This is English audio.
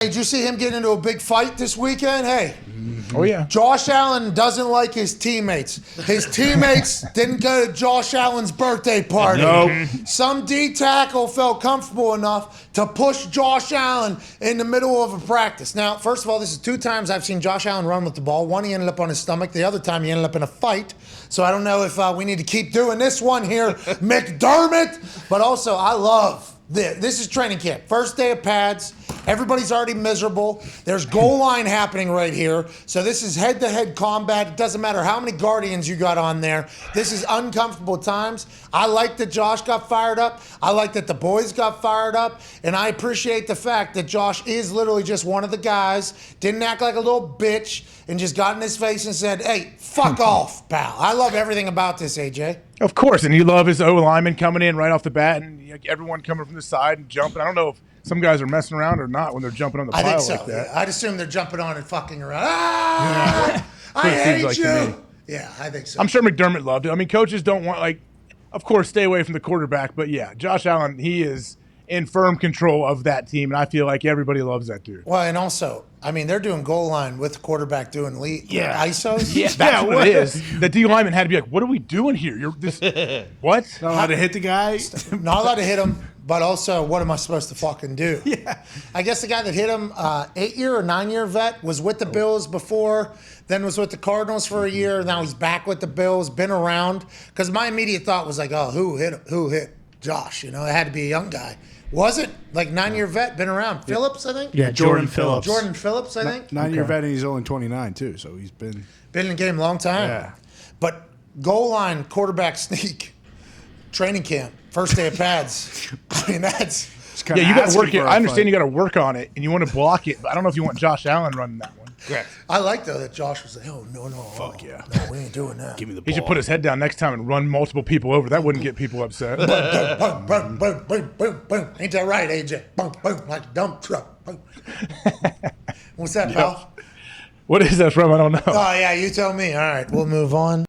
Did you see him get into a big fight this weekend? Hey. Oh, yeah. Josh Allen doesn't like his teammates. His teammates didn't go to Josh Allen's birthday party. Nope. Some D tackle felt comfortable enough to push Josh Allen in the middle of a practice. Now, first of all, this is 2 times I've seen Josh Allen run with the ball. One, he ended up on his stomach. The other time, he ended up in a fight. So I don't know if we need to keep doing this one here, McDermott. But also, I love this is training camp. First day of pads. Everybody's already miserable. There's goal line happening right here. So this is head-to-head combat. It doesn't matter how many Guardians you got on there. This is uncomfortable times. I like that Josh got fired up. I like that the boys got fired up. And I appreciate the fact that Josh is literally just one of the guys, didn't act like a little bitch, and just got in his face and said, hey, fuck off, pal. I love everything about this, AJ. Of course, and you love his O-lineman coming in right off the bat, and everyone coming from the side and jumping. I don't know if some guys are messing around or not when they're jumping on the pile think so. like that. Yeah. I'd assume they're jumping on and fucking around. Ah, I hate like you. Yeah, I think so. I'm sure McDermott loved it. I mean, coaches don't want, of course, stay away from the quarterback. But, yeah, Josh Allen, he is in firm control of that team, and I feel like everybody loves that dude. Well, and also, I mean, they're doing goal line with the quarterback doing ISOs. Yeah, that's what it is. The D lineman had to be like, what are we doing here? What? Not allowed to hit the guy? Not allowed to hit him, but also, what am I supposed to fucking do? Yeah. I guess the guy that hit him, 8-year or 9-year vet, was with the Bills before, then was with the Cardinals for a year. Now he's back with the Bills, been around. Because my immediate thought was like, oh, who hit Josh? You know, it had to be a young guy. Was it? Like 9-year vet, been around. Phillips, I think? Yeah, Jordan Phillips. Jordan Phillips, I think? 9-year vet, and he's only 29, too, so he's been in the game a long time. Yeah. But goal line, quarterback sneak, training camp, first day of pads. I mean, that's... Yeah, you got to work it. I understand you got to work on it, and you want to block it, but I don't know if you want Josh Allen running that one. correct. I like, though, that Josh was like, oh, no. Fuck yeah. No, we ain't doing that. Give me the ball. He should put his head down next time and run multiple people over. That wouldn't get people upset. Boom, boom, boom, boom, boom, boom. Ain't that right, AJ? Boom, boom, like a dump truck. Boom. What's that, pal? What is that from? I don't know. Oh, yeah, you tell me. All right, we'll move on.